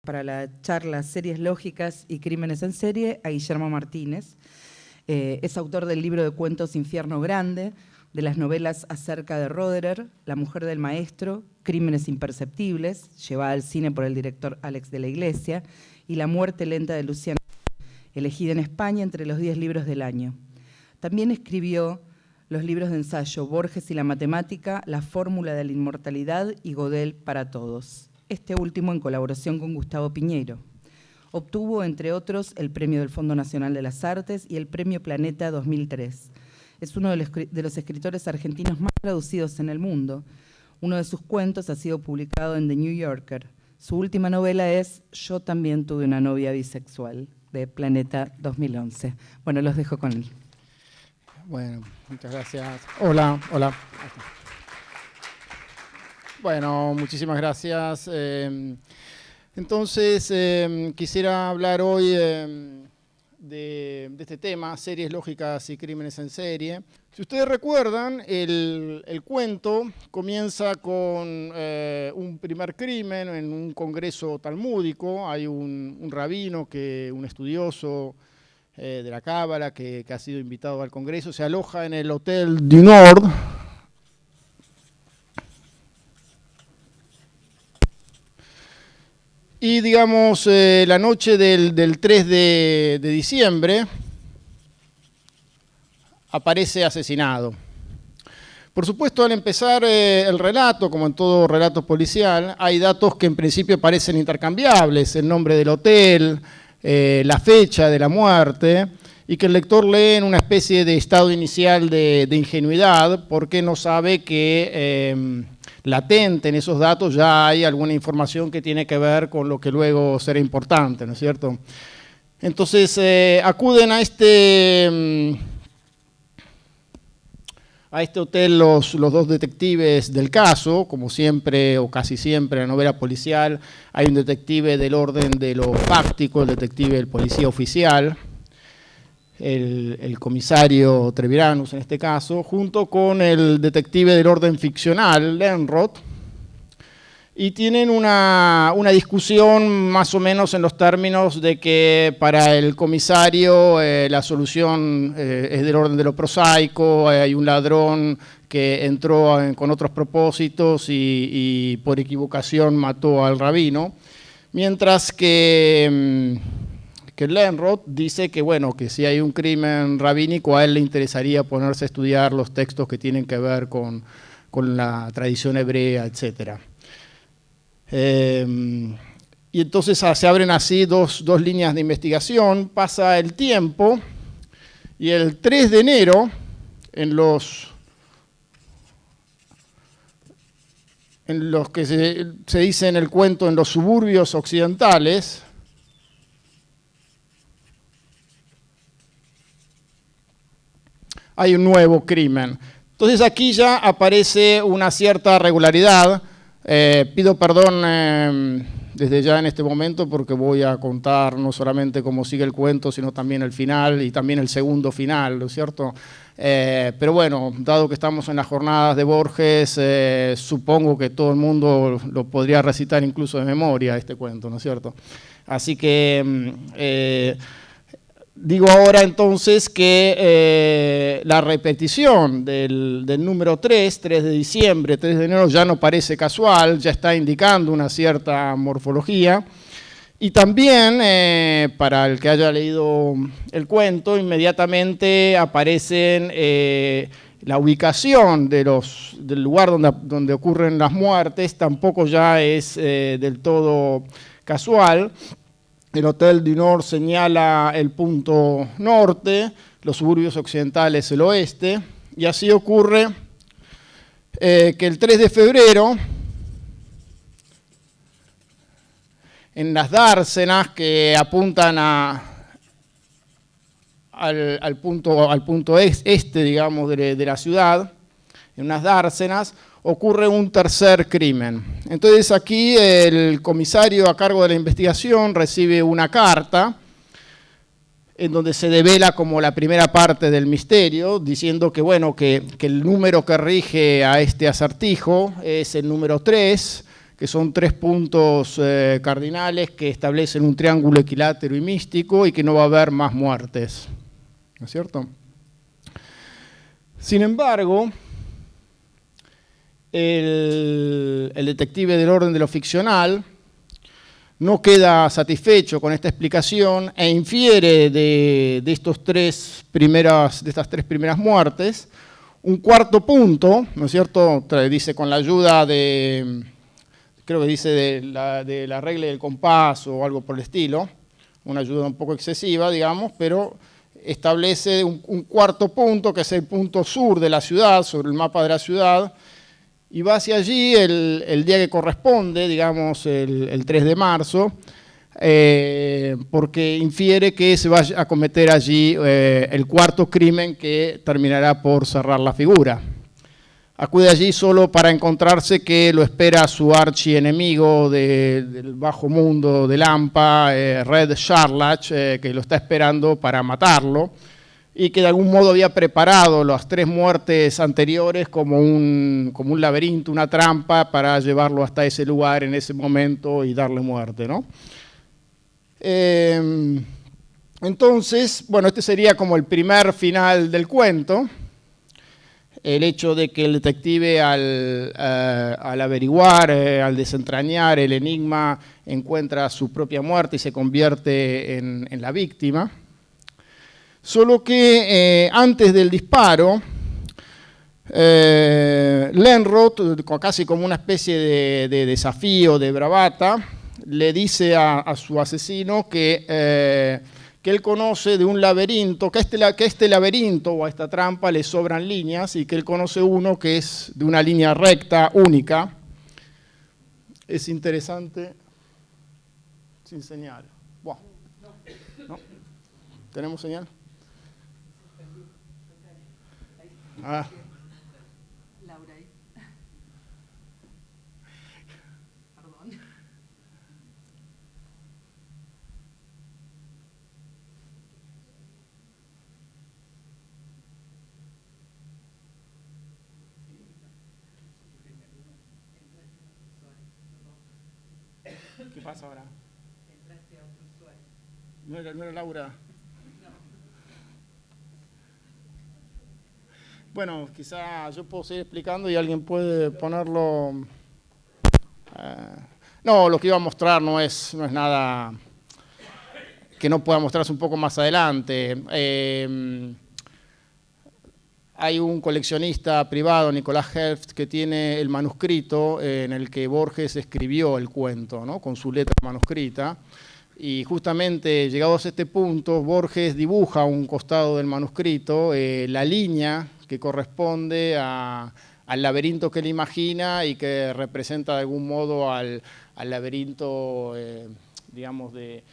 Para la charla Series Lógicas y Crímenes en Serie a Guillermo Martínez. Es autor del libro de cuentos Infierno Grande, de las novelas Acerca de Roederer, La mujer del maestro, Crímenes imperceptibles, llevada al cine por el director Alex de la Iglesia, y La muerte lenta de Luciano, elegida en España entre los 10 libros del año. También escribió los libros de ensayo Borges y la matemática, La fórmula de la inmortalidad y Godel para todos. Este último en colaboración con Gustavo Piñeiro. Obtuvo, entre otros, el Premio del Fondo Nacional de las Artes y el Premio Planeta 2003. Es uno de los escritores argentinos más traducidos en el mundo. Uno de sus cuentos ha sido publicado en The New Yorker. Su última novela es Yo también tuve una novia bisexual, de Planeta 2011. Bueno, los dejo con él. Bueno, muchas gracias. Hola, hola. Bueno, muchísimas gracias. Entonces, quisiera hablar hoy de este tema, series lógicas y crímenes en serie. Si ustedes recuerdan, el cuento comienza con un primer crimen en un congreso talmúdico. Hay un rabino, un estudioso de la Cábala que ha sido invitado al congreso, se aloja en el Hotel du Nord. Y digamos, la noche del 3 de diciembre aparece asesinado. Por supuesto, al empezar el relato, como en todo relato policial, hay datos que en principio parecen intercambiables, el nombre del hotel, la fecha de la muerte, y que el lector lee en una especie de estado inicial de ingenuidad, porque no sabe que latente en esos datos ya hay alguna información que tiene que ver con lo que luego será importante, ¿no es cierto? Entonces acuden a este hotel los dos detectives del caso, como siempre o casi siempre en la novela policial, hay un detective del orden de lo fáctico, el detective del policía oficial, el comisario Treviranus en este caso, junto con el detective del orden ficcional, Lönnrot, y tienen una discusión más o menos en los términos de que para el comisario la solución es del orden de lo prosaico, hay un ladrón que entró con otros propósitos y por equivocación mató al rabino, mientras que Lönnrot dice que, bueno, que si hay un crimen rabínico a él le interesaría ponerse a estudiar los textos que tienen que ver con la tradición hebrea, etc. Y entonces se abren así dos líneas de investigación, pasa el tiempo y el 3 de enero, en los que se dice en el cuento en los suburbios occidentales, hay un nuevo crimen. Entonces aquí ya aparece una cierta regularidad. Pido perdón desde ya en este momento porque voy a contar no solamente cómo sigue el cuento, sino también el final y también el segundo final, ¿no es cierto? Pero bueno, dado que estamos en las jornadas de Borges, supongo que todo el mundo lo podría recitar incluso de memoria este cuento, ¿no es cierto? Así que digo ahora entonces que la repetición del número 3 de diciembre, 3 de enero, ya no parece casual, ya está indicando una cierta morfología. Y también, para el que haya leído el cuento, inmediatamente aparecen la ubicación del lugar donde ocurren las muertes, tampoco ya es del todo casual. El Hotel du Nord señala el punto norte, los suburbios occidentales el oeste, y así ocurre que el 3 de febrero, en las dársenas que apuntan al punto este, digamos, de la ciudad, en unas dársenas, ocurre un tercer crimen. Entonces aquí el comisario a cargo de la investigación recibe una carta en donde se devela como la primera parte del misterio, diciendo que, bueno, que el número que rige a este acertijo es el número 3, que son 3 puntos cardinales que establecen un triángulo equilátero y místico y que no va a haber más muertes. ¿No es cierto? Sin embargo, el detective del orden de lo ficcional no queda satisfecho con esta explicación e infiere de estas 3 primeras muertes un cuarto punto, ¿no es cierto? Dice con la ayuda de, creo que dice de la regla del compás o algo por el estilo, una ayuda un poco excesiva, digamos, pero establece un cuarto punto que es el punto sur de la ciudad, sobre el mapa de la ciudad, y va hacia allí el día que corresponde, digamos el 3 de marzo, porque infiere que se va a cometer allí el cuarto crimen que terminará por cerrar la figura. Acude allí solo para encontrarse que lo espera su archienemigo del bajo mundo de Lampa, Red Charlach, que lo está esperando para matarlo, y que de algún modo había preparado las 3 muertes anteriores como un laberinto, una trampa para llevarlo hasta ese lugar en ese momento y darle muerte, ¿no? Entonces, bueno, este sería como el primer final del cuento, el hecho de que el detective al averiguar, al desentrañar el enigma, encuentra su propia muerte y se convierte en la víctima. Solo que antes del disparo, Lenroth, casi como una especie de desafío, de bravata, le dice a su asesino que él conoce de un laberinto, que a este laberinto o a esta trampa le sobran líneas y que él conoce uno que es de una línea recta, única. Es interesante, sin señal. Wow. ¿No? ¿Tenemos señal? Ah. Laura ahí. Perdón. ¿Qué pasa ahora? Entraste a otro usuario. ¿No era Laura? Bueno, quizá yo puedo seguir explicando y alguien puede ponerlo. No, lo que iba a mostrar no es nada que no pueda mostrarse un poco más adelante. Hay un coleccionista privado, Nicolás Helft, que tiene el manuscrito en el que Borges escribió el cuento, ¿no? Con su letra manuscrita. Y justamente llegados a este punto, Borges dibuja a un costado del manuscrito la línea que corresponde al laberinto que él imagina y que representa de algún modo al laberinto, digamos, de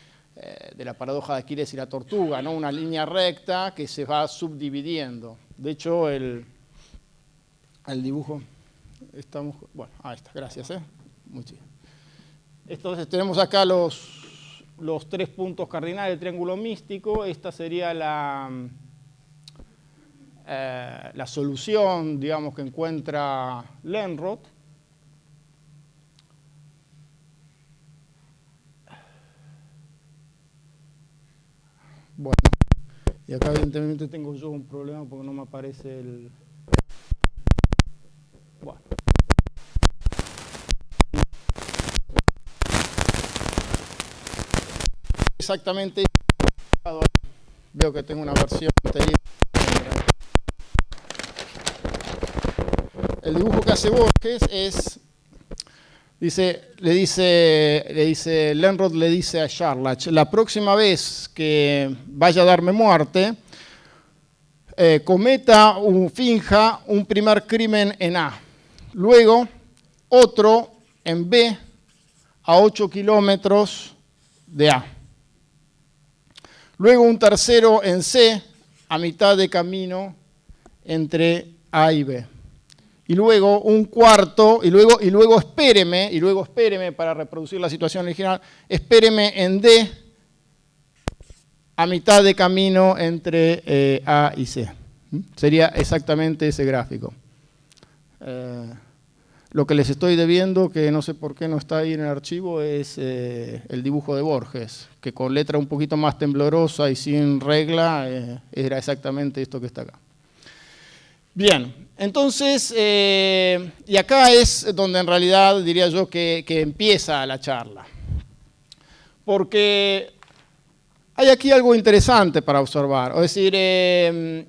la paradoja de Aquiles y la tortuga, ¿no? Una línea recta que se va subdividiendo. De hecho, el dibujo, bueno, ahí está, gracias. Muy bien. Entonces tenemos acá los 3 puntos cardinales del triángulo místico. Esta sería la solución, digamos, que encuentra Lenroth. Bueno, y acá evidentemente tengo yo un problema porque no me aparece el... Bueno. Exactamente. Veo que tengo una versión anterior. El dibujo que hace Borges es... Lenroth le dice a Charlach, la próxima vez que vaya a darme muerte, finja un primer crimen en A, luego otro en B a 8 kilómetros de A, luego un tercero en C a mitad de camino entre A y B. Y luego un cuarto, y luego espéreme para reproducir la situación original, espéreme en D a mitad de camino entre A y C. Sería exactamente ese gráfico. Lo que les estoy debiendo, que no sé por qué no está ahí en el archivo, es el dibujo de Borges, que con letra un poquito más temblorosa y sin regla era exactamente esto que está acá. Bien, entonces, y acá es donde en realidad diría yo que empieza la charla. Porque hay aquí algo interesante para observar. Es decir,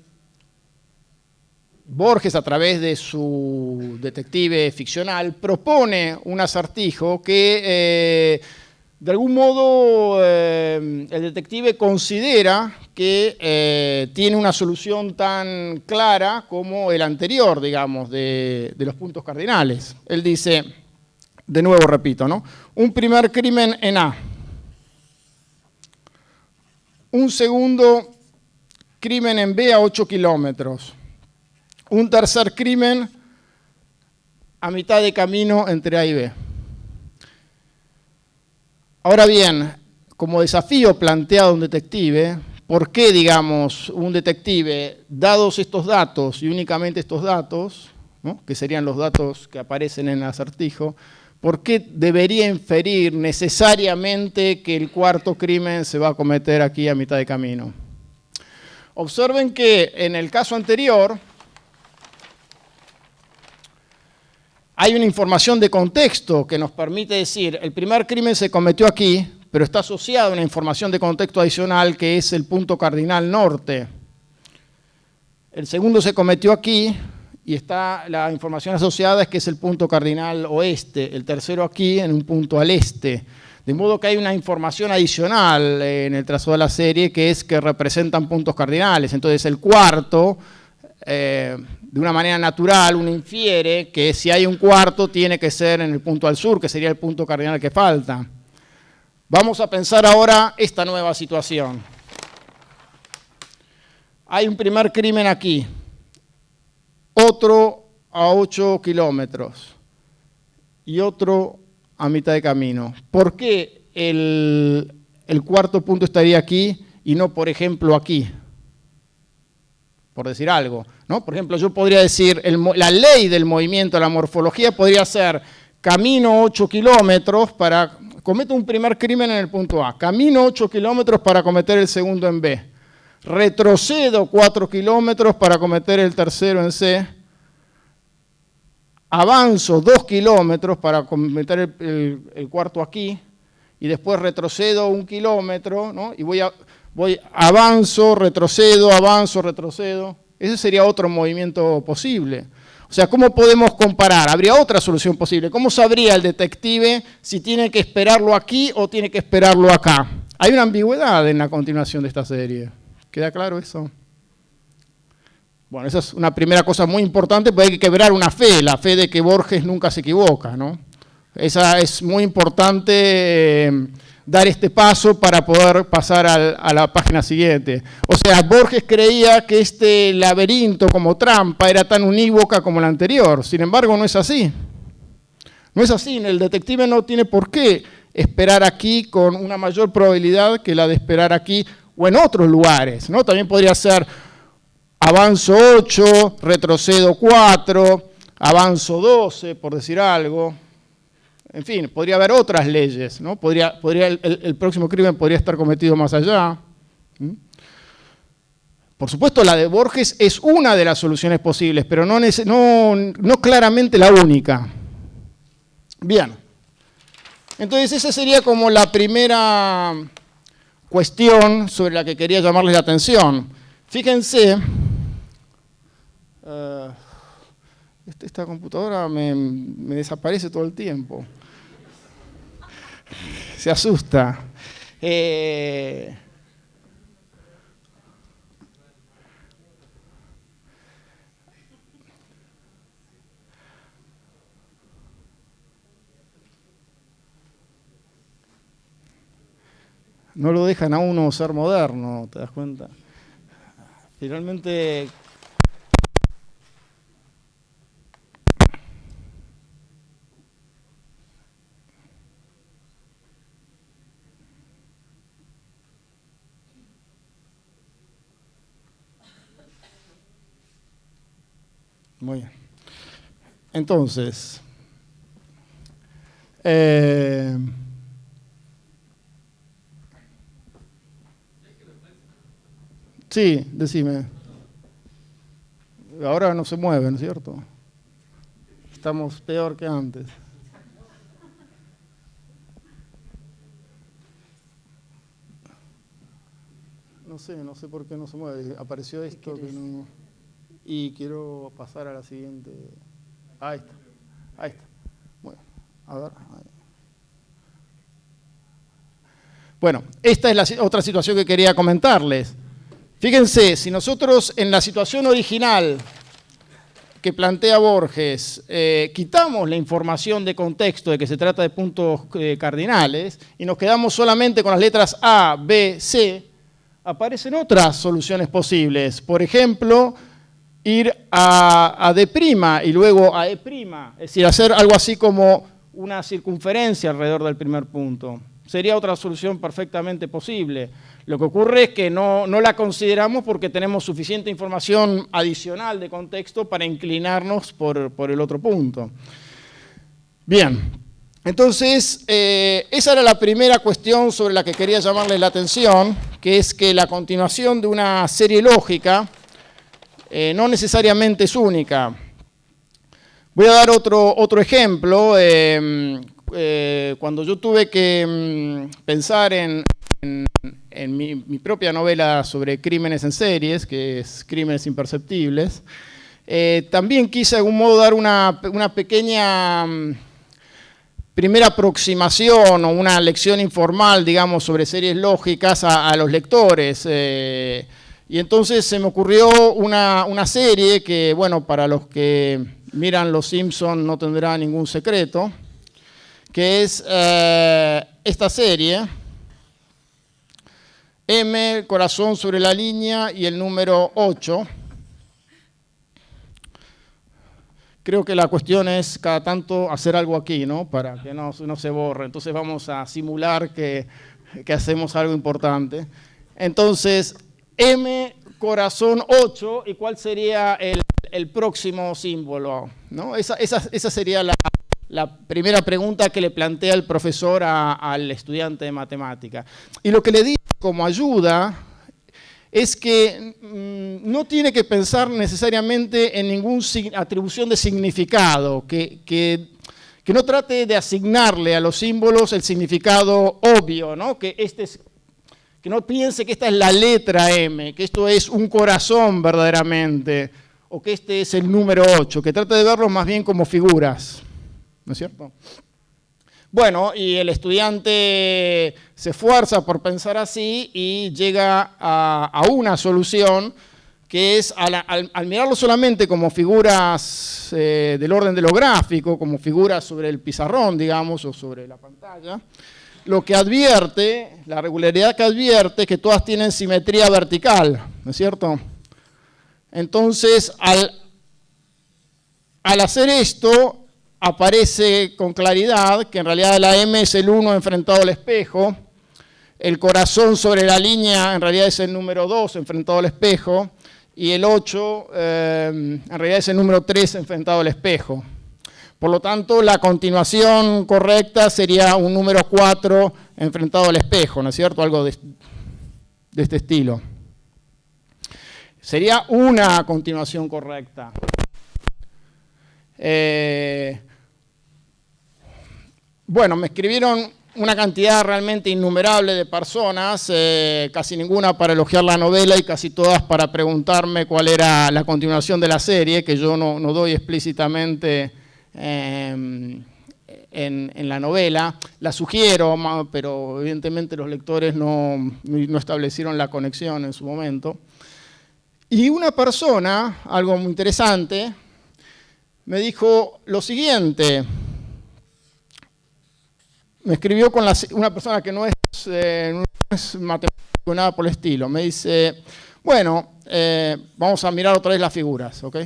Borges, a través de su detective ficcional, propone un acertijo que, de algún modo, el detective considera que tiene una solución tan clara como el anterior, digamos, de los puntos cardinales. Él dice, de nuevo repito, ¿no? Un primer crimen en A. Un segundo crimen en B a 8 kilómetros. Un tercer crimen a mitad de camino entre A y B. Ahora bien, como desafío planteado a un detective, ¿por qué, digamos, un detective, dados estos datos y únicamente estos datos, ¿no?, que serían los datos que aparecen en el acertijo, por qué debería inferir necesariamente que el cuarto crimen se va a cometer aquí a mitad de camino? Observen que en el caso anterior hay una información de contexto que nos permite decir, el primer crimen se cometió aquí, pero está asociada a una información de contexto adicional que es el punto cardinal norte. El segundo se cometió aquí y está la información asociada es que es el punto cardinal oeste. El tercero aquí en un punto al este. De modo que hay una información adicional en el trazo de la serie que es que representan puntos cardinales. Entonces el cuarto, de una manera natural, uno infiere que si hay un cuarto tiene que ser en el punto al sur, que sería el punto cardinal que falta. Vamos a pensar ahora esta nueva situación. Hay un primer crimen aquí, otro a 8 kilómetros y otro a mitad de camino. ¿Por qué el cuarto punto estaría aquí y no, por ejemplo, aquí? Por decir algo, ¿no? Por ejemplo, yo podría decir, la ley del movimiento, la morfología podría ser camino 8 kilómetros para, cometo un primer crimen en el punto A, camino 8 kilómetros para cometer el segundo en B, retrocedo 4 kilómetros para cometer el tercero en C, avanzo 2 kilómetros para cometer el cuarto aquí, y después retrocedo 1 kilómetro, ¿no? Y avanzo, retrocedo, avanzo, retrocedo. Ese sería otro movimiento posible. O sea, ¿cómo podemos comparar? Habría otra solución posible. ¿Cómo sabría el detective si tiene que esperarlo aquí o tiene que esperarlo acá? Hay una ambigüedad en la continuación de esta serie. ¿Queda claro eso? Bueno, esa es una primera cosa muy importante, porque hay que quebrar una fe, la fe de que Borges nunca se equivoca, ¿no? Esa es muy importante, dar este paso para poder pasar a la página siguiente. O sea, Borges creía que este laberinto como trampa era tan unívoca como la anterior. Sin embargo, no es así. No es así. El detective no tiene por qué esperar aquí con una mayor probabilidad que la de esperar aquí o en otros lugares, ¿no? También podría ser avanzo 8, retrocedo 4, avanzo 12, por decir algo. En fin, podría haber otras leyes, ¿no? El próximo crimen podría estar cometido más allá. Por supuesto, la de Borges es una de las soluciones posibles, pero no claramente la única. Bien. Entonces, esa sería como la primera cuestión sobre la que quería llamarles la atención. Fíjense, esta computadora me desaparece todo el tiempo. Se asusta. No lo dejan a uno ser moderno, ¿te das cuenta? Finalmente... Muy bien. Entonces, Sí, decime. Ahora no se mueven, ¿cierto? Estamos peor que antes. No sé por qué no se mueve. Apareció esto que no... Y quiero pasar a la siguiente. Ahí está. Bueno, a ver. Ahí. Bueno, esta es la otra situación que quería comentarles. Fíjense, si nosotros en la situación original que plantea Borges, quitamos la información de contexto de que se trata de puntos cardinales y nos quedamos solamente con las letras A, B, C, aparecen otras soluciones posibles. Por ejemplo, ir a D' y luego a E', es decir, hacer algo así como una circunferencia alrededor del primer punto. Sería otra solución perfectamente posible. Lo que ocurre es que no la consideramos porque tenemos suficiente información adicional de contexto para inclinarnos por el otro punto. Bien, entonces esa era la primera cuestión sobre la que quería llamarles la atención, que es que la continuación de una serie lógica no necesariamente es única. Voy a dar otro ejemplo. Cuando yo tuve que pensar en mi propia novela sobre crímenes en series, que es Crímenes Imperceptibles, también quise de algún modo dar una pequeña primera aproximación o una lección informal, digamos, sobre series lógicas a los lectores. Y entonces se me ocurrió una serie que, bueno, para los que miran Los Simpson no tendrá ningún secreto, que es esta serie, M, corazón sobre la línea y el número 8. Creo que la cuestión es cada tanto hacer algo aquí, ¿no? Para que no se borre. Entonces vamos a simular que hacemos algo importante. Entonces, M, corazón 8, ¿y cuál sería el próximo símbolo? ¿No? Esa sería la primera pregunta que le plantea el profesor al estudiante de matemática. Y lo que le dice como ayuda es que no tiene que pensar necesariamente en ninguna atribución de significado, que no trate de asignarle a los símbolos el significado obvio, ¿no? Que no piense que esta es la letra M, que esto es un corazón verdaderamente, o que este es el número 8, que trate de verlos más bien como figuras, ¿no es cierto? Bueno, y el estudiante se esfuerza por pensar así y llega a una solución que es, al mirarlo solamente como figuras del orden de lo gráfico, como figuras sobre el pizarrón, digamos, o sobre la pantalla, lo que advierte, la regularidad que advierte es que todas tienen simetría vertical, ¿no es cierto? Entonces, al hacer esto, aparece con claridad que en realidad la M es el 1 enfrentado al espejo, el corazón sobre la línea en realidad es el número 2 enfrentado al espejo, y el 8 en realidad es el número 3 enfrentado al espejo. Por lo tanto, la continuación correcta sería un número 4 enfrentado al espejo, ¿no es cierto? Algo de este estilo. Sería una continuación correcta. Bueno, me escribieron una cantidad realmente innumerable de personas, casi ninguna para elogiar la novela y casi todas para preguntarme cuál era la continuación de la serie, que yo no doy explícitamente en la novela. La sugiero, pero evidentemente los lectores no establecieron la conexión en su momento. Y una persona, algo muy interesante, me dijo lo siguiente. Me escribió con una persona que no es matemático, nada por el estilo. Me dice, bueno, vamos a mirar otra vez las figuras, ¿ok?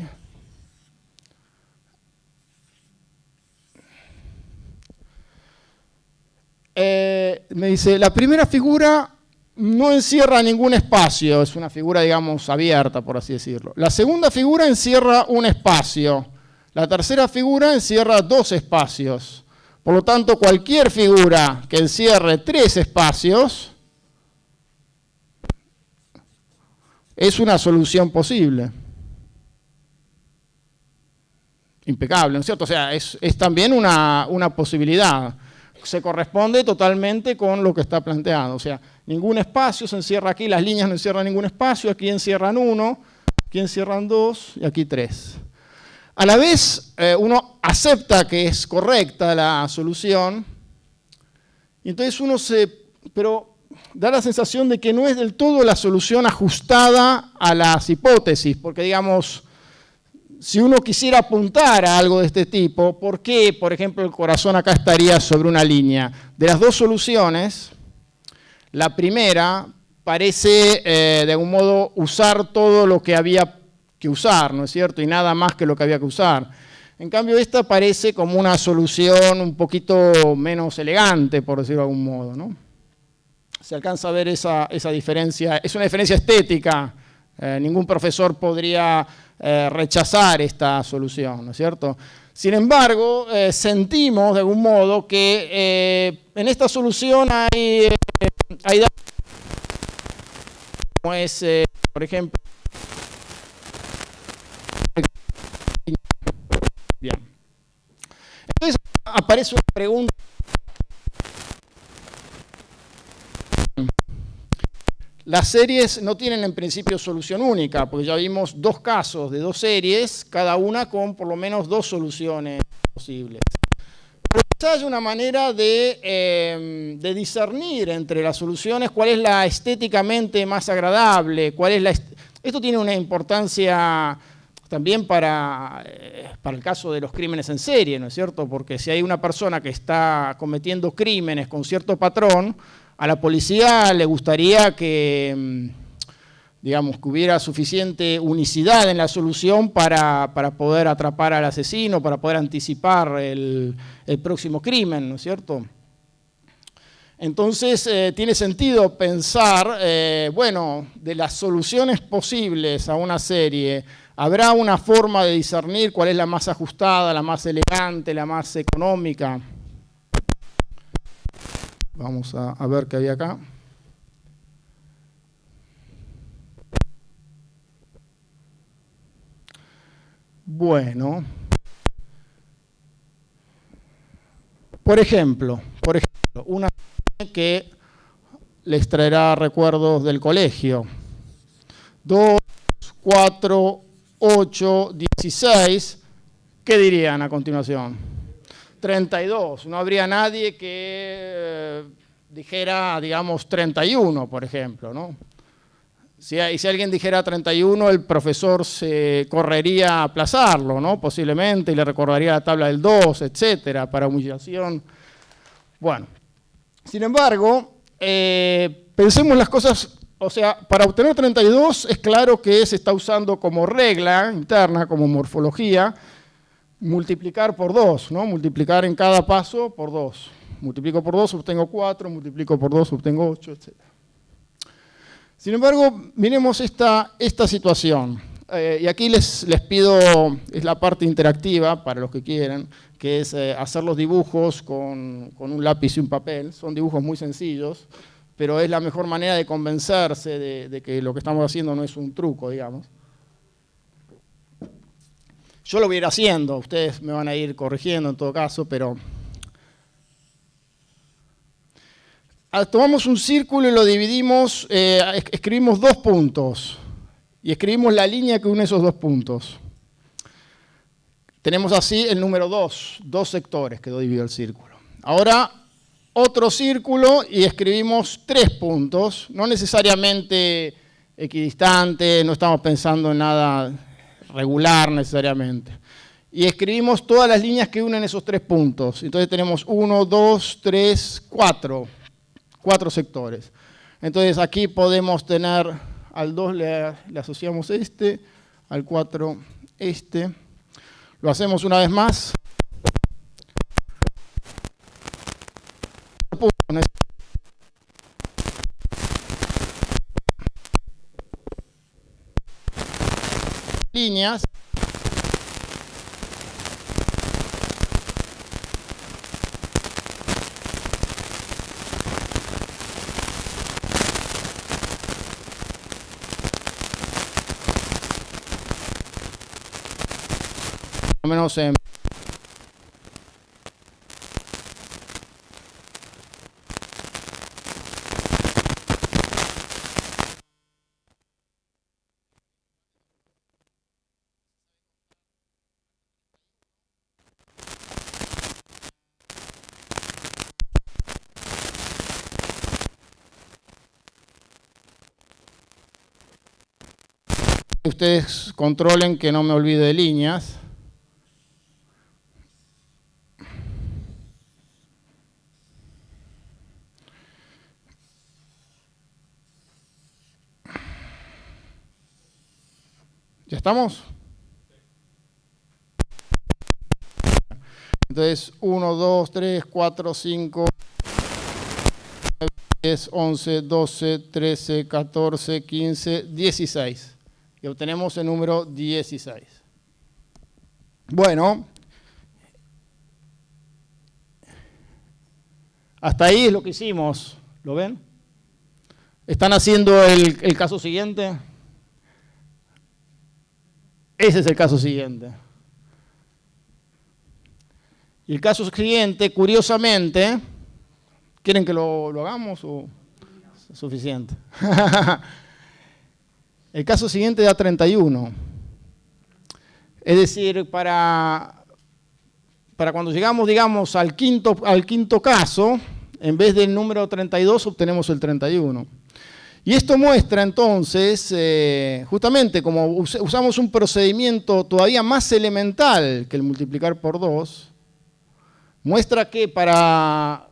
Me dice, la primera figura no encierra ningún espacio, es una figura, digamos, abierta, por así decirlo. La segunda figura encierra un espacio. La tercera figura encierra 2 espacios. Por lo tanto, cualquier figura que encierre 3 espacios es una solución posible. Impecable, ¿no es cierto? O sea, es también una posibilidad. Se corresponde totalmente con lo que está planteado. O sea, ningún espacio se encierra aquí, las líneas no encierran ningún espacio, aquí encierran 1, aquí encierran 2 y aquí 3. A la vez, uno acepta que es correcta la solución, y entonces pero da la sensación de que no es del todo la solución ajustada a las hipótesis, porque digamos, si uno quisiera apuntar a algo de este tipo, ¿por qué, por ejemplo, el corazón acá estaría sobre una línea? De las 2 soluciones, la primera parece, de algún modo, usar todo lo que había que usar, ¿no es cierto? Y nada más que lo que había que usar. En cambio, esta parece como una solución un poquito menos elegante, por decirlo de algún modo, ¿no? Se alcanza a ver esa diferencia. Es una diferencia estética. Ningún profesor podría rechazar esta solución, ¿no es cierto? Sin embargo, sentimos de algún modo que en esta solución hay como es, por ejemplo, bien. Entonces aparece una pregunta. Las series no tienen en principio solución única, porque ya vimos 2 casos de 2 series, cada una con por lo menos 2 soluciones posibles. Pero quizás hay una manera de discernir entre las soluciones cuál es la estéticamente más agradable, esto tiene una importancia también para el caso de los crímenes en serie, ¿no es cierto? Porque si hay una persona que está cometiendo crímenes con cierto patrón, a la policía le gustaría que, digamos, que hubiera suficiente unicidad en la solución para poder atrapar al asesino, para poder anticipar el próximo crimen, ¿no es cierto? Entonces, tiene sentido pensar, bueno, de las soluciones posibles a una serie, ¿habrá una forma de discernir cuál es la más ajustada, la más elegante, la más económica? Vamos a ver qué hay acá. Bueno, por ejemplo, una que les traerá recuerdos del colegio. 2, 4, 8, 16, ¿qué dirían a continuación? 32, no habría nadie que dijera, digamos, 31, por ejemplo, ¿no? Si alguien dijera 31, el profesor se correría a aplazarlo, ¿no? Posiblemente, y le recordaría la tabla del 2, etcétera, para humillación. Bueno, sin embargo, pensemos las cosas, o sea, para obtener 32 es claro que se está usando como regla interna, como morfología, multiplicar por 2, ¿no? Multiplicar en cada paso por 2. Multiplico por 2, obtengo 4, multiplico por 2, obtengo 8, etc. Sin embargo, miremos esta situación. Y aquí les pido, es la parte interactiva, para los que quieran, que es hacer los dibujos con un lápiz y un papel. Son dibujos muy sencillos, pero es la mejor manera de convencerse de que lo que estamos haciendo no es un truco, digamos. Yo lo voy a ir haciendo, ustedes me van a ir corrigiendo en todo caso, pero... Tomamos un círculo y lo dividimos, escribimos 2 puntos y escribimos la línea que une esos 2 puntos. Tenemos así el número 2 sectores quedó dividido el círculo. Ahora otro círculo y escribimos 3 puntos, no necesariamente equidistantes, no estamos pensando en nada regular necesariamente. Y escribimos todas las líneas que unen esos 3 puntos. Entonces tenemos 1, 2, 3, 4 sectores. Entonces aquí podemos tener, al 2 le asociamos este, al 4 este. Lo hacemos una vez más. Líneas. lo menos en... Ustedes controlen que no me olvide de líneas. ¿Ya estamos? Entonces, 1, 2, 3, 4, 5, 10, 11, 12, 13, 14, 15, 16. Y obtenemos el número 16. Bueno, hasta ahí es lo que hicimos. ¿Lo ven? ¿Están haciendo el caso siguiente? Ese es el caso siguiente. Y el caso siguiente, curiosamente, ¿quieren que lo hagamos o es suficiente? El caso siguiente da 31. Es decir, para cuando llegamos, digamos, al quinto caso, en vez del número 32 obtenemos el 31. Y esto muestra entonces, justamente como usamos un procedimiento todavía más elemental que el multiplicar por 2, muestra que para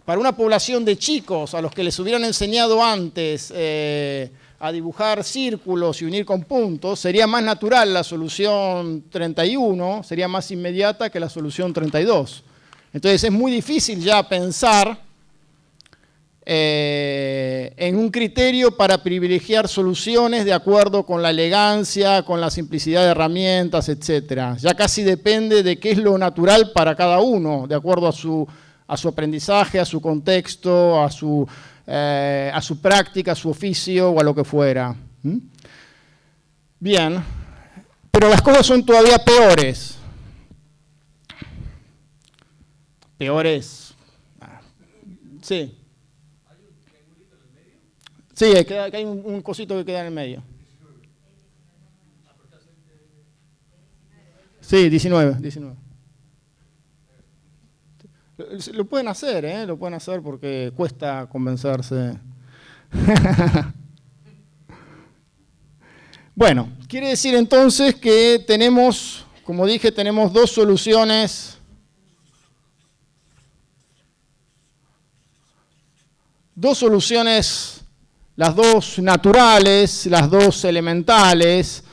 una población de chicos a los que les hubieran enseñado antes a dibujar círculos y unir con puntos, sería más natural la solución 31, sería más inmediata que la solución 32. Entonces es muy difícil ya pensar en un criterio para privilegiar soluciones de acuerdo con la elegancia, con la simplicidad de herramientas, etc. Ya casi depende de qué es lo natural para cada uno, de acuerdo a su aprendizaje, a su contexto, a su práctica, a su oficio o a lo que fuera. Bien, pero las cosas son todavía peores. Peores. Sí. Sí, hay un cosito que queda en el medio. Sí, 19. Lo pueden hacer, lo pueden hacer porque cuesta convencerse. Bueno, quiere decir entonces que tenemos, como dije, tenemos dos soluciones. Las dos naturales, las dos elementales,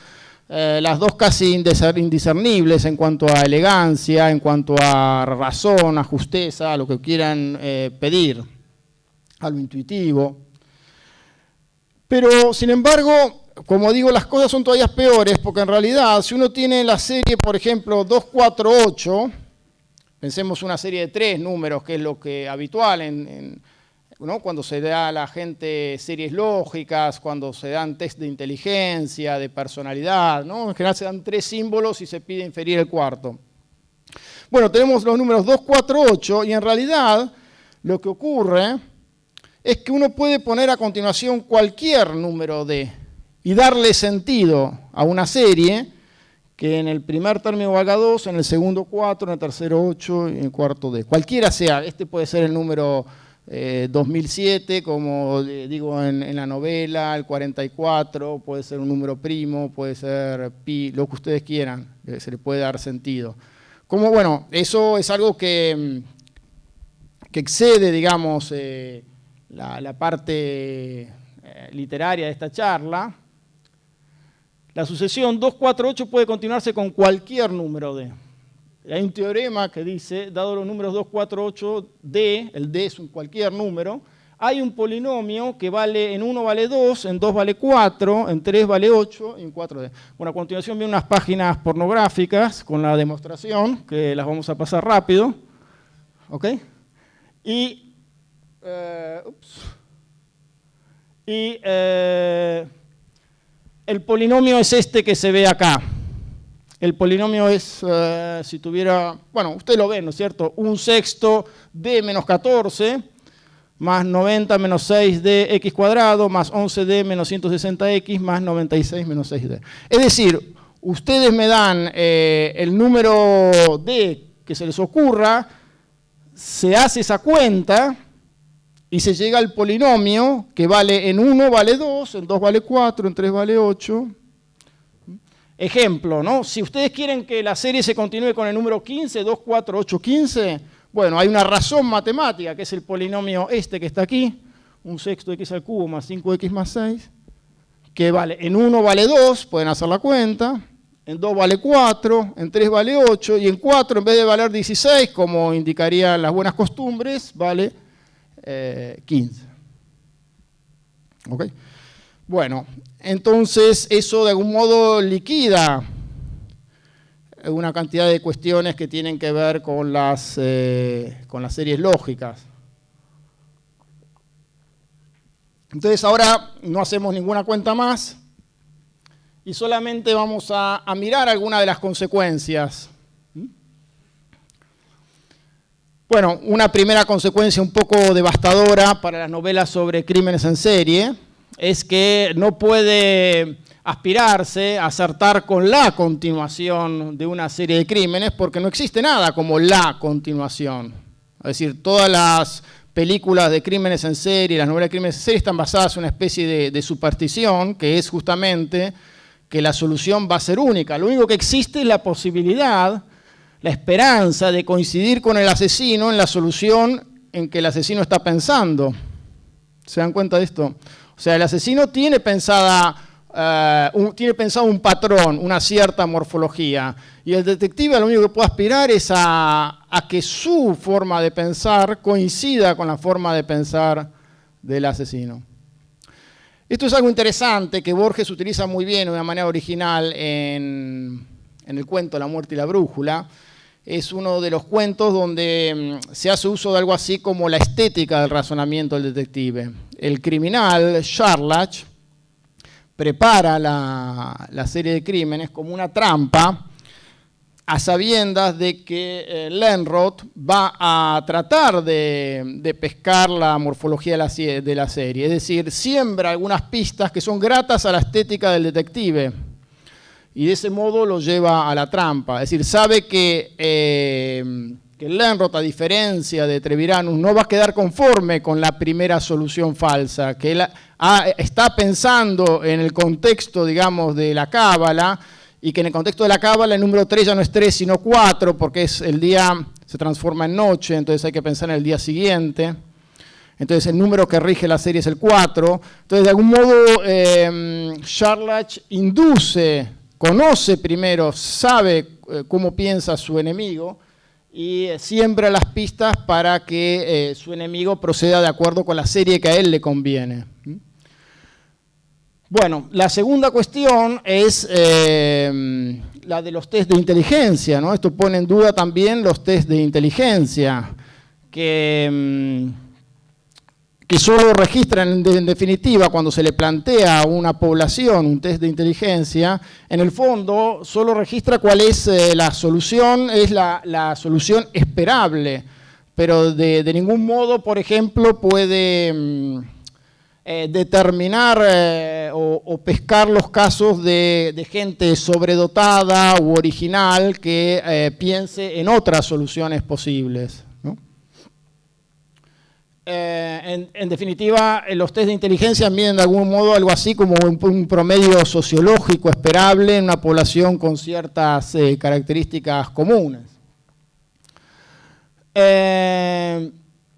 las dos casi indiscernibles en cuanto a elegancia, en cuanto a razón, a justeza, a lo que quieran pedir, a lo intuitivo. Pero, sin embargo, como digo, las cosas son todavía peores, porque en realidad, si uno tiene la serie, por ejemplo, 2, 4, 8, pensemos una serie de 3 números, que es lo que habitual ¿no? Cuando se da a la gente series lógicas, cuando se dan test de inteligencia, de personalidad, ¿no? En general se dan 3 símbolos y se pide inferir el cuarto. Bueno, tenemos los números 2, 4, 8 y en realidad lo que ocurre es que uno puede poner a continuación cualquier número D y darle sentido a una serie que en el primer término valga 2, en el segundo 4, en el tercero 8 y en el cuarto D. Cualquiera sea, este puede ser el número 2007, como digo en la novela, el 44, puede ser un número primo, puede ser pi, lo que ustedes quieran, se le puede dar sentido. Como bueno, eso es algo que excede, digamos, la parte literaria de esta charla. La sucesión 2, 4, 8 puede continuarse con cualquier número D. Hay un teorema que dice, dado los números 2, 4, 8, D, el D es cualquier número, hay un polinomio que en 1 vale 2, en 2 vale 4, en 3 vale 8 y en 4 D. Bueno, a continuación vienen unas páginas pornográficas con la demostración, que las vamos a pasar rápido. ¿Ok? Y el polinomio es este que se ve acá. el polinomio es, si tuviera, bueno, usted lo ve, ¿no es cierto? 1/6 de menos 14 más 90 menos 6d x cuadrado más 11d menos 160x más 96 menos 6d. Es decir, ustedes me dan el número d que se les ocurra, se hace esa cuenta y se llega al polinomio que vale en 1 vale 2, en 2 vale 4, en 3 vale 8. Ejemplo, ¿no? Si ustedes quieren que la serie se continúe con el número 15, 2, 4, 8, 15, bueno, hay una razón matemática, que es el polinomio este que está aquí, 1/6 de x al cubo más 5x más 6, que vale, en 1 vale 2, pueden hacer la cuenta, en 2 vale 4, en 3 vale 8, y en 4, en vez de valer 16, como indicarían las buenas costumbres, vale 15. ¿Ok? Bueno, entonces eso de algún modo liquida una cantidad de cuestiones que tienen que ver con las series lógicas. Entonces ahora no hacemos ninguna cuenta más y solamente vamos a mirar algunas de las consecuencias. Bueno, una primera consecuencia un poco devastadora para las novelas sobre crímenes en serie es que no puede aspirarse a acertar con la continuación de una serie de crímenes porque no existe nada como la continuación. Es decir, todas las películas de crímenes en serie, las novelas de crímenes en serie están basadas en una especie de superstición que es justamente que la solución va a ser única. Lo único que existe es la posibilidad, la esperanza de coincidir con el asesino en la solución en que el asesino está pensando. ¿Se dan cuenta de esto? O sea, el asesino tiene pensado un patrón, una cierta morfología, y el detective lo único que puede aspirar es a que su forma de pensar coincida con la forma de pensar del asesino. Esto es algo interesante que Borges utiliza muy bien de una manera original en el cuento La muerte y la brújula. Es uno de los cuentos donde se hace uso de algo así como la estética del razonamiento del detective. El criminal, Sherlock, prepara la serie de crímenes como una trampa a sabiendas de que Lenrod va a tratar de pescar la morfología de la serie. Es decir, siembra algunas pistas que son gratas a la estética del detective. Y de ese modo lo lleva a la trampa. Es decir, sabe que Lenrod, a diferencia de Treviranus, no va a quedar conforme con la primera solución falsa, que él está pensando en el contexto, digamos, de la cábala, y que en el contexto de la cábala el número 3 ya no es 3, sino 4, porque el día se transforma en noche, entonces hay que pensar en el día siguiente. Entonces el número que rige la serie es el 4. Entonces, de algún modo, Sherlock conoce primero, sabe cómo piensa su enemigo y siembra las pistas para que su enemigo proceda de acuerdo con la serie que a él le conviene. Bueno, la segunda cuestión es la de los test de inteligencia, ¿no? Esto pone en duda también los test de inteligencia, que solo registran, en definitiva, cuando se le plantea a una población un test de inteligencia, en el fondo solo registra cuál es la solución, es la solución esperable, pero de ningún modo, por ejemplo, puede determinar o pescar los casos de gente sobredotada u original que piense en otras soluciones posibles, ¿no? En definitiva, los test de inteligencia miden de algún modo algo así como un promedio sociológico esperable en una población con ciertas características comunes.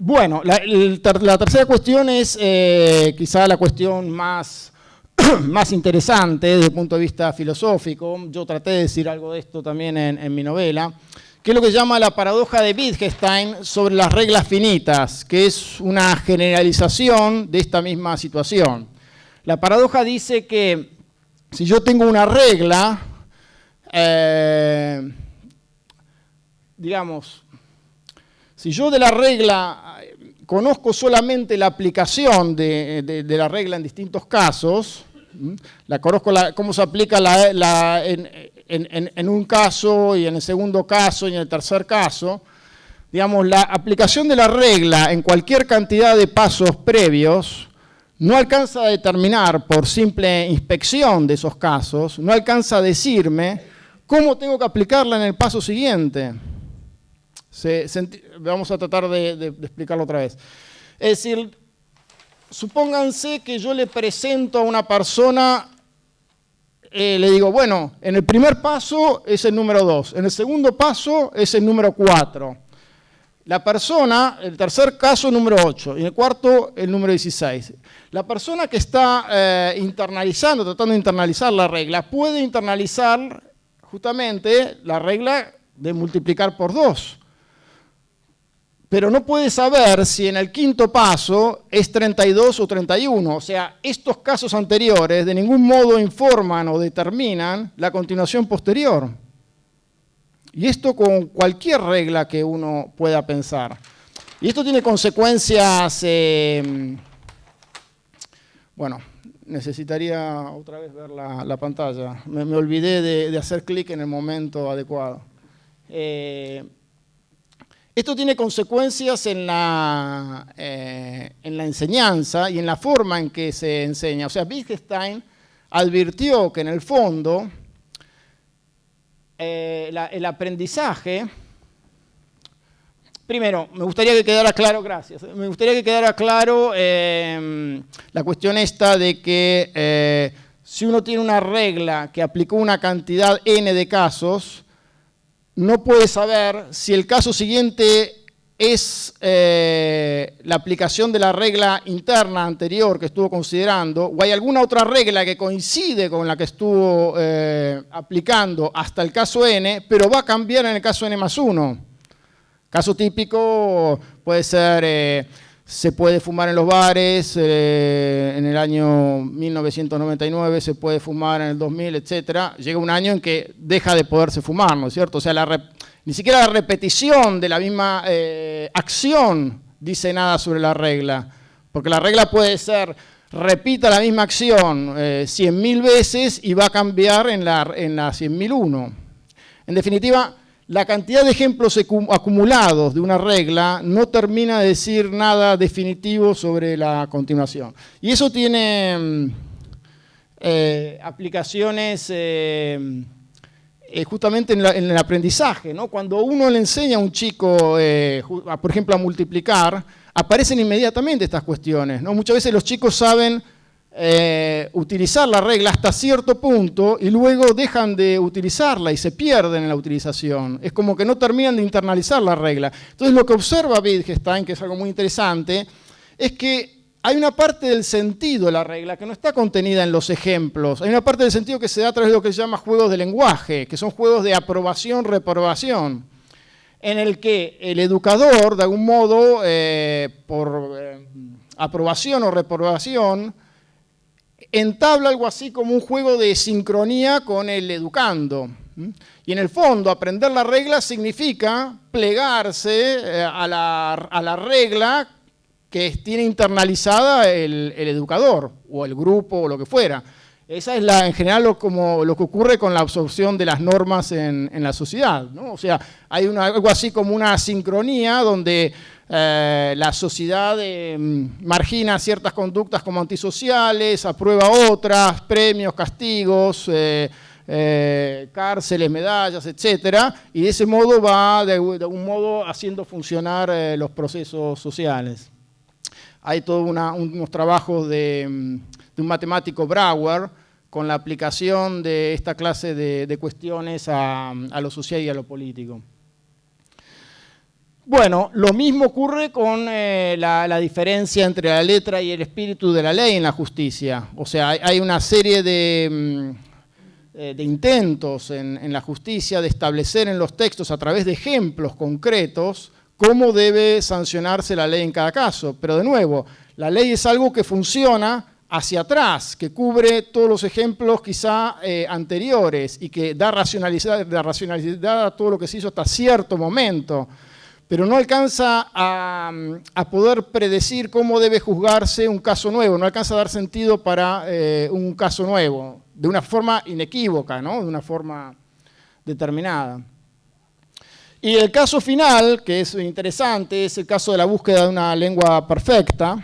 Bueno, la tercera cuestión es quizá la cuestión más interesante desde el punto de vista filosófico. Yo traté de decir algo de esto también en mi novela, que es lo que se llama la paradoja de Wittgenstein sobre las reglas finitas, que es una generalización de esta misma situación. La paradoja dice que si yo tengo una regla, digamos, si yo de la regla conozco solamente la aplicación de la regla en distintos casos, la conozco cómo se aplica en en un caso y en el segundo caso y en el tercer caso, digamos, la aplicación de la regla en cualquier cantidad de pasos previos no alcanza a determinar por simple inspección de esos casos, no alcanza a decirme cómo tengo que aplicarla en el paso siguiente. Vamos a tratar de explicarlo otra vez. Es decir, supónganse que yo le presento a una persona, le digo, bueno, en el primer paso es el número 2, en el segundo paso es el número 4. La persona, el tercer caso, el número 8, y en el cuarto, el número 16. La persona que está tratando de internalizar la regla, puede internalizar justamente la regla de multiplicar por 2. Pero no puede saber si en el quinto paso es 32 o 31. O sea, estos casos anteriores de ningún modo informan o determinan la continuación posterior. Y esto con cualquier regla que uno pueda pensar. Y esto tiene consecuencias, bueno, necesitaría otra vez ver la pantalla. Me olvidé de hacer clic en el momento adecuado. Esto tiene consecuencias en la enseñanza y en la forma en que se enseña. O sea, Wittgenstein advirtió que en el fondo el aprendizaje, primero, me gustaría que quedara claro, gracias, me gustaría que quedara claro la cuestión esta de que si uno tiene una regla que aplicó una cantidad n de casos, no puede saber si el caso siguiente es la aplicación de la regla interna anterior que estuvo considerando, o hay alguna otra regla que coincide con la que estuvo aplicando hasta el caso n, pero va a cambiar en el caso n más 1. Caso típico puede ser, se puede fumar en los bares, en el año 1999 se puede fumar en el 2000, etc. Llega un año en que deja de poderse fumar, ¿no es cierto? O sea, ni siquiera la repetición de la misma acción dice nada sobre la regla, porque la regla puede ser, repita la misma acción 100.000 veces y va a cambiar en la 100.001. En definitiva, la cantidad de ejemplos acumulados de una regla no termina de decir nada definitivo sobre la continuación. Y eso tiene aplicaciones justamente en el aprendizaje, ¿no? Cuando uno le enseña a un chico, por ejemplo, a multiplicar, aparecen inmediatamente estas cuestiones, ¿no? Muchas veces los chicos saben utilizar la regla hasta cierto punto y luego dejan de utilizarla y se pierden en la utilización. Es como que no terminan de internalizar la regla. Entonces lo que observa Wittgenstein, que es algo muy interesante, es que hay una parte del sentido de la regla que no está contenida en los ejemplos. Hay una parte del sentido que se da a través de lo que se llama juegos de lenguaje, que son juegos de aprobación-reprobación, en el que el educador, de algún modo, por aprobación o reprobación, entabla algo así como un juego de sincronía con el educando. Y en el fondo, aprender la regla significa plegarse a la regla que tiene internalizada el educador, o el grupo, o lo que fuera. Esa es en general lo que ocurre con la absorción de las normas en la sociedad, ¿no? O sea, hay algo así como una sincronía donde la sociedad margina ciertas conductas como antisociales, aprueba otras, premios, castigos, cárceles, medallas, etcétera, y de ese modo va de algún modo haciendo funcionar los procesos sociales. Hay todos unos trabajos de un matemático, Brouwer, con la aplicación de esta clase de cuestiones a lo social y a lo político. Bueno, lo mismo ocurre con la diferencia entre la letra y el espíritu de la ley en la justicia. O sea, hay una serie de intentos en la justicia de establecer en los textos a través de ejemplos concretos cómo debe sancionarse la ley en cada caso. Pero de nuevo, la ley es algo que funciona hacia atrás, que cubre todos los ejemplos quizá anteriores y que da racionalidad a todo lo que se hizo hasta cierto momento, pero no alcanza a poder predecir cómo debe juzgarse un caso nuevo, no alcanza a dar sentido para un caso nuevo, de una forma inequívoca, ¿no? De una forma determinada. Y el caso final, que es interesante, es el caso de la búsqueda de una lengua perfecta.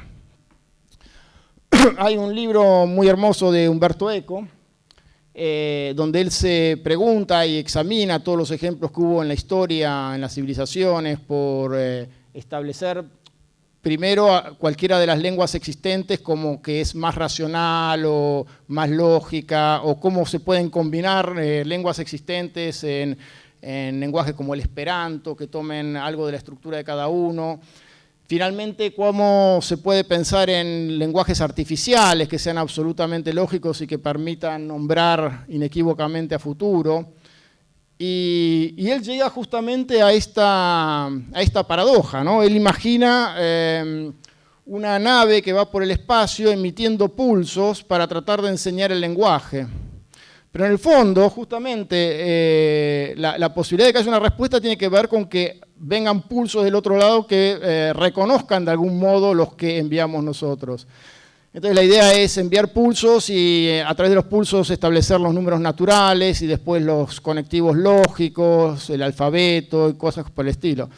Hay un libro muy hermoso de Umberto Eco, donde él se pregunta y examina todos los ejemplos que hubo en la historia, en las civilizaciones, por establecer primero cualquiera de las lenguas existentes como que es más racional o más lógica, o cómo se pueden combinar lenguas existentes en lenguajes como el Esperanto, que tomen algo de la estructura de cada uno. Finalmente, cómo se puede pensar en lenguajes artificiales que sean absolutamente lógicos y que permitan nombrar inequívocamente a futuro. Y él llega justamente a esta paradoja, ¿no? Él imagina una nave que va por el espacio emitiendo pulsos para tratar de enseñar el lenguaje. Pero en el fondo, justamente, la posibilidad de que haya una respuesta tiene que ver con que vengan pulsos del otro lado que reconozcan de algún modo los que enviamos nosotros. Entonces la idea es enviar pulsos y a través de los pulsos establecer los números naturales y después los conectivos lógicos, el alfabeto y cosas por el estilo.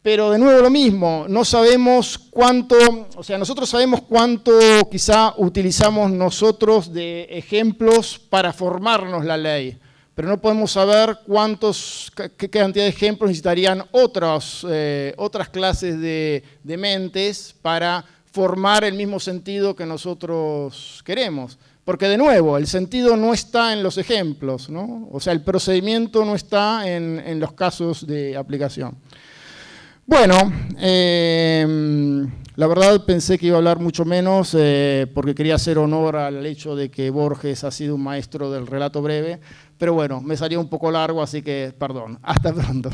Pero de nuevo lo mismo, no sabemos cuánto, o sea, nosotros sabemos cuánto quizá utilizamos nosotros de ejemplos para formarnos la ley, pero no podemos saber qué cantidad de ejemplos necesitarían otras clases de mentes para formar el mismo sentido que nosotros queremos. Porque de nuevo, el sentido no está en los ejemplos, ¿no? O sea, el procedimiento no está en los casos de aplicación. Bueno, la verdad pensé que iba a hablar mucho menos porque quería hacer honor al hecho de que Borges ha sido un maestro del relato breve, pero bueno, me salió un poco largo, así que perdón. Hasta pronto.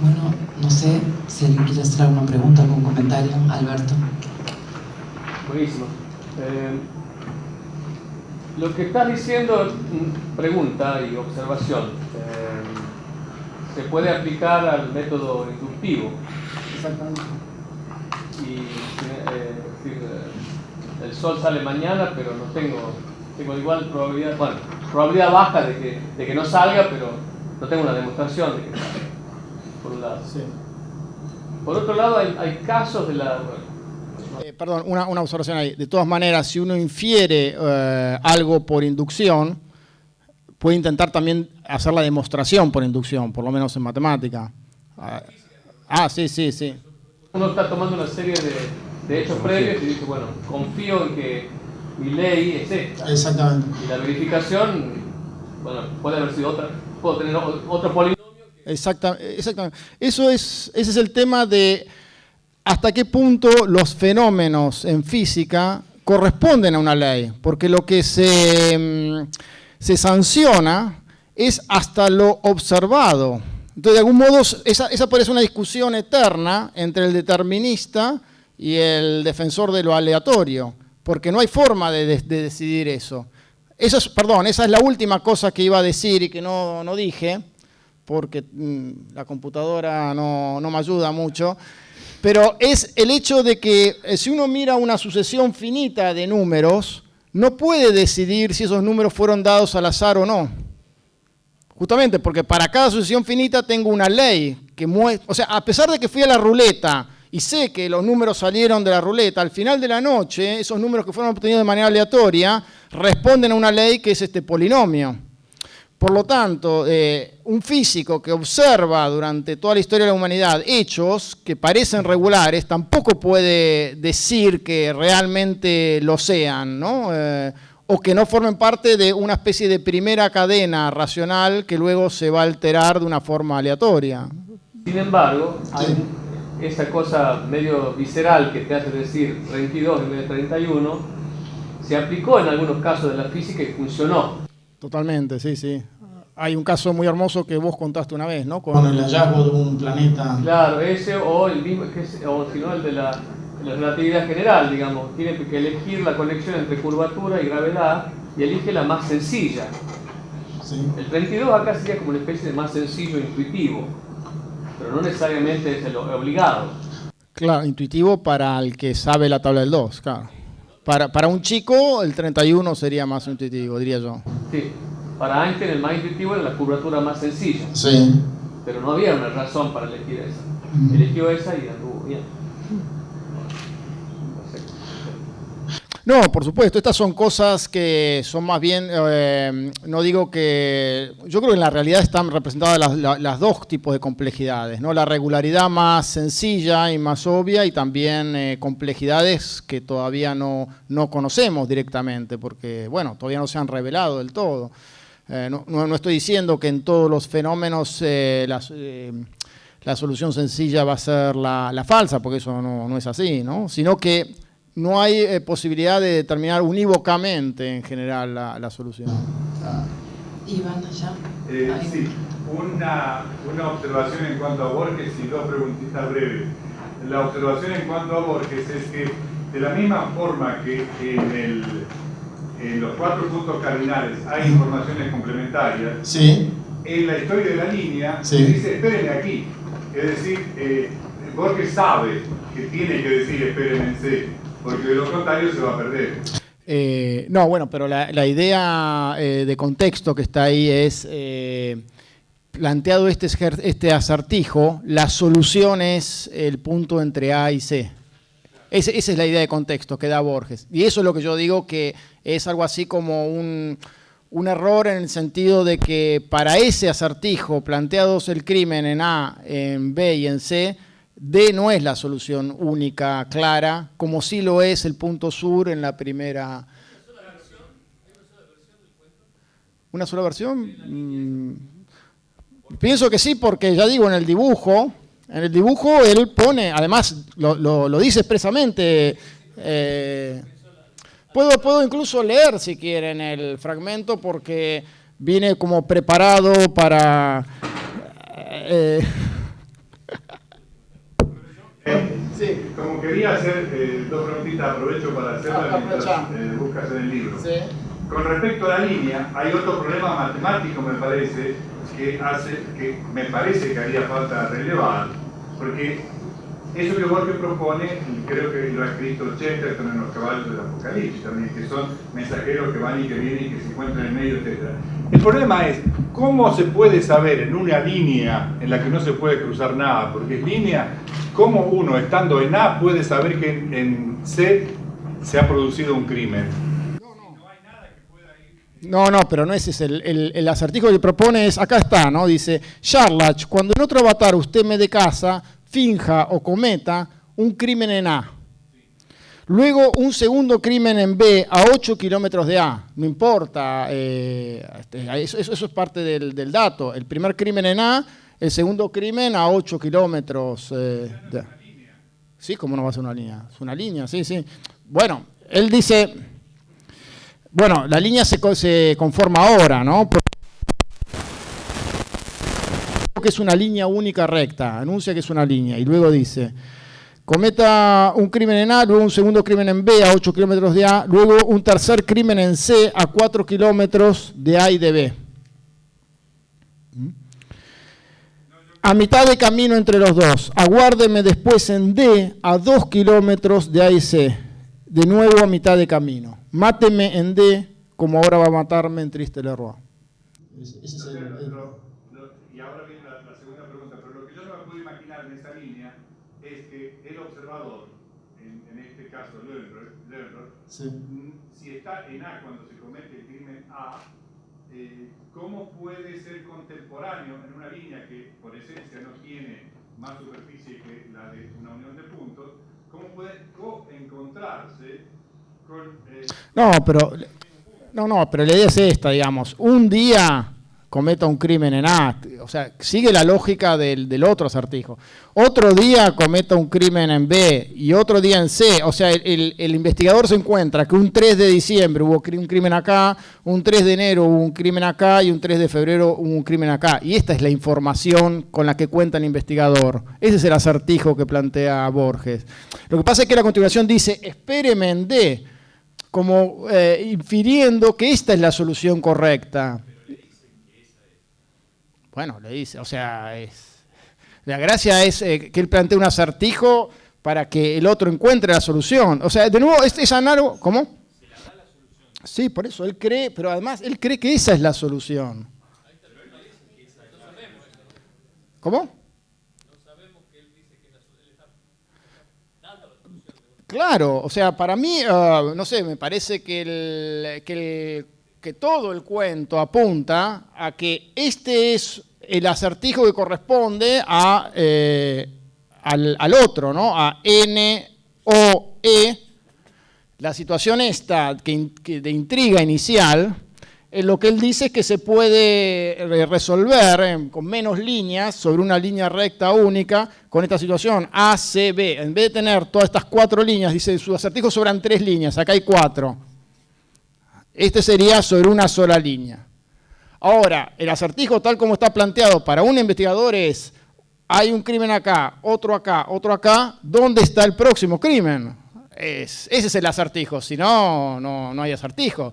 Bueno, no sé si alguien quiere hacer alguna pregunta, algún comentario. Alberto. Buenísimo. Lo que estás diciendo, pregunta y observación, se puede aplicar al método inductivo. Exactamente. Y el sol sale mañana, pero no tengo igual probabilidad, bueno, probabilidad baja de que no salga, pero no tengo una demostración de que salga, por un lado. Sí. Por otro lado, hay casos de la... Perdón, una observación ahí. De todas maneras, si uno infiere algo por inducción, puede intentar también hacer la demostración por inducción, por lo menos en matemática. Sí. Uno está tomando una serie de hechos previos y dice, bueno, confío en que mi ley es esta. Exactamente. Y la verificación, bueno, puede haber sido otra, puedo tener otro polinomio. Exactamente. Ese es el tema de hasta qué punto los fenómenos en física corresponden a una ley, porque lo que se sanciona es hasta lo observado. Entonces, de algún modo, esa parece una discusión eterna entre el determinista y el defensor de lo aleatorio, porque no hay forma de decidir eso. Esa es la última cosa que iba a decir y que no dije, porque la computadora no me ayuda mucho. Pero es el hecho de que si uno mira una sucesión finita de números, no puede decidir si esos números fueron dados al azar o no. Justamente porque para cada sucesión finita tengo una ley que muestra, o sea, a pesar de que fui a la ruleta y sé que los números salieron de la ruleta, al final de la noche, esos números que fueron obtenidos de manera aleatoria responden a una ley que es este polinomio. Por lo tanto, un físico que observa durante toda la historia de la humanidad hechos que parecen regulares tampoco puede decir que realmente lo sean, ¿no? O que no formen parte de una especie de primera cadena racional que luego se va a alterar de una forma aleatoria. Sin embargo, hay esa cosa medio visceral que te hace decir 32 en vez de 31, se aplicó en algunos casos de la física y funcionó. Totalmente, sí. Hay un caso muy hermoso que vos contaste una vez, ¿no? Con el hallazgo de un planeta. Claro, ese o el mismo, o si no el de la relatividad general, digamos. Tiene que elegir la conexión entre curvatura y gravedad y elige la más sencilla. Sí. El 32 acá sería como una especie de más sencillo intuitivo. pero no necesariamente es el obligado. Claro, intuitivo para el que sabe la tabla del 2, claro. Para un chico, el 31 sería más intuitivo, diría yo. Sí, para Einstein el más intuitivo era la curvatura más sencilla. Sí. Pero no había una razón para elegir esa. Eligió esa y anduvo bien. No, por supuesto, estas son cosas que son más bien, no digo que, yo creo que en la realidad están representadas las dos tipos de complejidades, ¿no? La regularidad más sencilla y más obvia y también complejidades que todavía no conocemos directamente porque, bueno, todavía no se han revelado del todo. No estoy diciendo que en todos los fenómenos la solución sencilla va a ser la falsa, porque eso no es así, ¿no? Sino que no hay posibilidad de determinar unívocamente en general la solución. Iván, allá. Sí, una observación en cuanto a Borges y dos preguntitas breves. La observación en cuanto a Borges es que de la misma forma que en los 4 puntos cardinales hay informaciones complementarias, Sí. en la historia de la línea Sí. se dice espérenme aquí. Es decir, Borges sabe que tiene que decir espérenme, porque de lo contrario se va a perder. No, bueno, pero la idea de contexto que está ahí es, planteado este acertijo, la solución es el punto entre A y C. Esa es la idea de contexto que da Borges. Y eso es lo que yo digo que es algo así como un error en el sentido de que para ese acertijo, planteados el crimen en A, en B y en C, D no es la solución única, clara, como sí lo es el punto sur en la primera. ¿Una sola versión? Pienso que sí, porque ya digo, en el dibujo él pone, además lo dice expresamente, puedo incluso leer si quieren el fragmento porque viene como preparado para... Sí, como quería hacer dos preguntitas, aprovecho para hacerlas mientras buscas en el libro. Sí. Con respecto a la línea, hay otro problema matemático, me parece, que me parece que haría falta relevar, porque eso que Borges propone, creo que lo ha escrito Chesterton en Los caballos del Apocalipsis también, que son mensajeros que van y que vienen y que se encuentran en medio, etc. El problema es, ¿cómo se puede saber en una línea en la que no se puede cruzar nada, porque es línea, cómo uno, estando en A, puede saber que en C se ha producido un crimen? No, pero no ese es el acertijo que propone es, acá está, ¿no? Dice, Charlach, cuando en otro avatar usted me dé casa, finja o cometa un crimen en A. Luego un segundo crimen en B a 8 kilómetros de A. No importa, eso es parte del dato. El primer crimen en A, el segundo crimen a 8 kilómetros de A. Sí, ¿cómo no va a ser una línea? Es una línea, sí. Bueno, él dice... Bueno, la línea se conforma ahora, ¿no? Que es una línea única recta, anuncia que es una línea y luego dice, cometa un crimen en A, luego un segundo crimen en B a 8 kilómetros de A, luego un tercer crimen en C a 4 kilómetros de A y de B. A mitad de camino entre los dos, aguárdeme después en D a 2 kilómetros de A y C, de nuevo a mitad de camino. Máteme en D, como ahora va a matarme en Triste Leroy. Y ahora viene la segunda pregunta, pero lo que yo no me puedo imaginar en esa línea es que el observador, en este caso Leverroth, Sí. si está en A cuando se comete el crimen A, ¿cómo puede ser contemporáneo en una línea que por esencia no tiene más superficie que la de una unión de puntos? ¿Cómo puede encontrarse con... No, pero la idea es esta, digamos. Un día cometa un crimen en A, o sea, sigue la lógica del otro acertijo. Otro día cometa un crimen en B y otro día en C. O sea, el investigador se encuentra que un 3 de diciembre hubo un crimen acá, un 3 de enero hubo un crimen acá y un 3 de febrero hubo un crimen acá. Y esta es la información con la que cuenta el investigador. Ese es el acertijo que plantea Borges. Lo que pasa es que la continuación dice, espéreme en D, como infiriendo que esta es la solución correcta. Bueno, le dice, o sea, La gracia es que él plantea un acertijo para que el otro encuentre la solución. O sea, de nuevo, es análogo. ¿Cómo? Sí, por eso él cree, pero además él cree que esa es la solución. ¿Cómo? Claro, o sea, para mí, no sé, me parece que todo el cuento apunta a que este es el acertijo que corresponde al otro, ¿no? A N, O, E. La situación esta de intriga inicial, lo que él dice es que se puede resolver con menos líneas sobre una línea recta única con esta situación A, C, B. En vez de tener todas estas 4 líneas, dice, su acertijo sobran 3 líneas, acá hay 4. Este sería sobre una sola línea. Ahora, el acertijo tal como está planteado para un investigador es, hay un crimen acá, otro acá, ¿dónde está el próximo crimen? Ese es el acertijo, si no, no hay acertijo.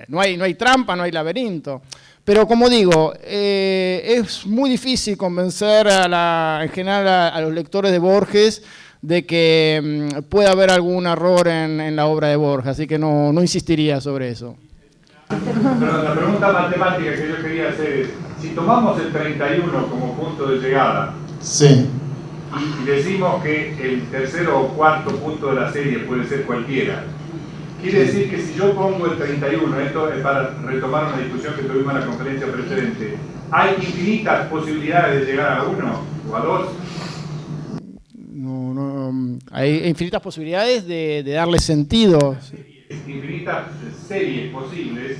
No hay trampa, no hay laberinto. Pero como digo, es muy difícil convencer en general a los lectores de Borges de que puede haber algún error en la obra de Borges, así que no insistiría sobre eso. Pero la pregunta matemática que yo quería hacer es, si tomamos el 31 como punto de llegada, sí, y decimos que el tercero o cuarto punto de la serie puede ser cualquiera, quiere decir que si yo pongo el 31, esto es para retomar una discusión que tuvimos en la conferencia precedente, ¿hay infinitas posibilidades de llegar a 1 o a 2? No, hay infinitas posibilidades de darle sentido. Infinitas series posibles,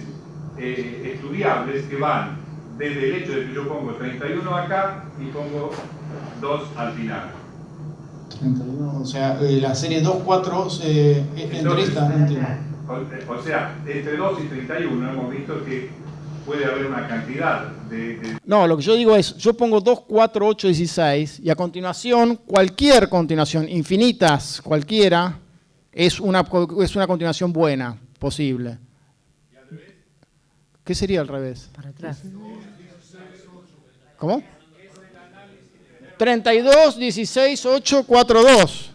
estudiables, que van desde el hecho de que yo pongo 31 acá y pongo 2 al final. 31, o sea, la serie 2, 4, entre esta, no entiendo. O sea, entre 2 y 31 hemos visto que puede haber una cantidad de... No, lo que yo digo es, yo pongo 2, 4, 8, 16 y a continuación, cualquier continuación, infinitas, cualquiera, es una continuación buena, posible. ¿Y al revés? ¿Qué sería al revés? Para atrás. ¿Cómo? 32, 16, 8, 4, 2.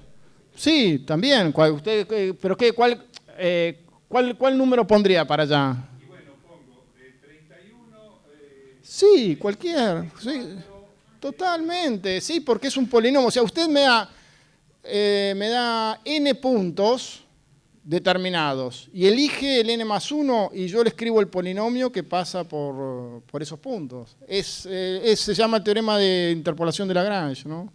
Sí, también. ¿Pero qué? ¿Cuál número pondría para allá? Y bueno, pongo 31... Sí, cualquier. Sí, totalmente. Sí, porque es un polinomio. O sea, usted me da n puntos determinados y elige el n más 1 y yo le escribo el polinomio que pasa por esos puntos. Se llama el teorema de interpolación de Lagrange, ¿no?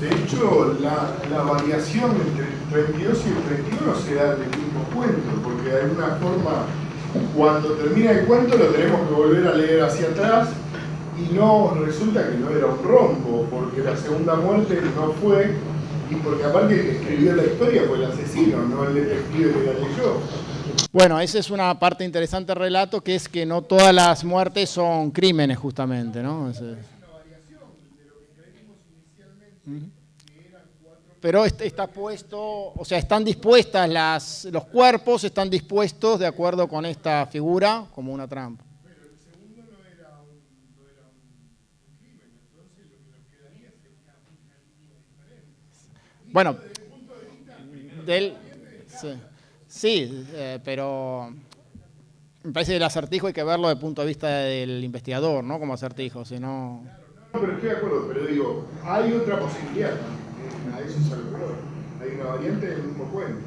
De hecho, la variación entre el 32 y el 31 se da en el mismo cuento, porque de alguna forma, cuando termina el cuento, lo tenemos que volver a leer hacia atrás y no resulta que no era un rombo, porque la segunda muerte no fue. Y porque aparte el que escribió la historia fue el asesino, no el detective que la leyó. Bueno, esa es una parte interesante del relato, que es que no todas las muertes son crímenes, justamente, ¿no? Es una variación de lo que creímos inicialmente, que eran 4. Pero está puesto, o sea, están dispuestas los cuerpos están dispuestos de acuerdo con esta figura como una trampa. Pero el segundo no era un crimen, entonces lo que nos quedaría sería una línea diferente. Bueno, sí, pero me parece que el acertijo hay que verlo desde el punto de vista del investigador, ¿no? Como acertijo, si no... No, pero estoy de acuerdo, pero digo, hay otra posibilidad también, a eso es algo peor. Hay una variante del mismo cuento.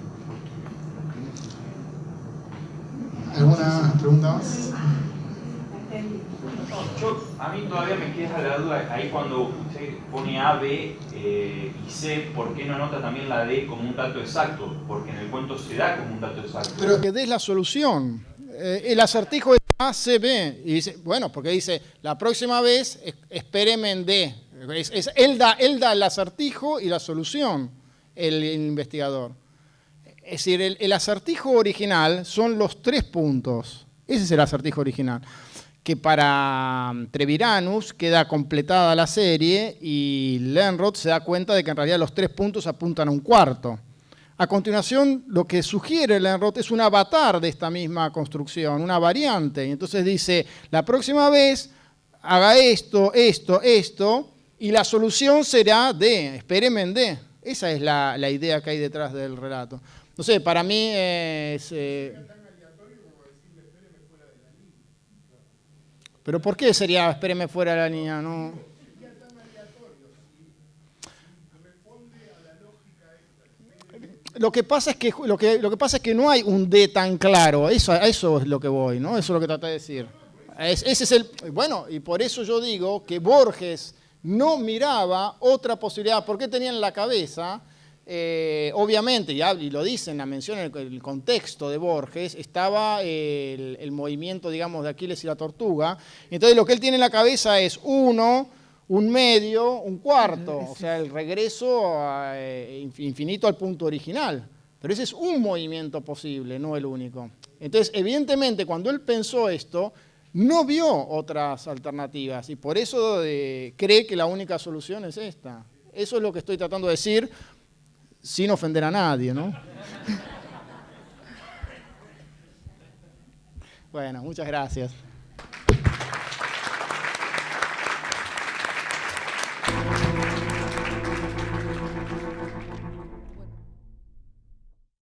¿Alguna pregunta más? A mí todavía me queda la duda, ahí cuando usted pone A, B y C, ¿por qué no anota también la D como un dato exacto? Porque en el cuento se da como un dato exacto. Pero que des la solución. El acertijo es A, C, B. Y dice, bueno, porque dice, la próxima vez espéreme en D. Él da el acertijo y la solución, el investigador. Es decir, el acertijo original son los 3 puntos. Ese es el acertijo original. Que para Treviranus queda completada la serie y Lönnrot se da cuenta de que en realidad los 3 puntos apuntan a un cuarto. A continuación, lo que sugiere Lönnrot es un avatar de esta misma construcción, una variante. Y entonces dice, la próxima vez haga esto, esto, y la solución será D, espéreme en D. Esa es la idea que hay detrás del relato. No sé, para mí es... ¿Pero por qué sería espéreme fuera de la línea? No. Lo que pasa es que no hay un D tan claro, eso es lo que voy, ¿no? Eso es lo que traté de decir. Ese es bueno, y por eso yo digo que Borges no miraba otra posibilidad, porque tenía en la cabeza, obviamente, y lo dice en la mención, en el contexto de Borges, estaba el movimiento, digamos, de Aquiles y la tortuga. Entonces lo que él tiene en la cabeza es uno, un medio, un cuarto, o sea, el regreso infinito al punto original. Pero ese es un movimiento posible, no el único. Entonces, evidentemente, cuando él pensó esto, no vio otras alternativas y por eso cree que la única solución es esta. Eso es lo que estoy tratando de decir sin ofender a nadie, ¿no? Bueno, muchas gracias.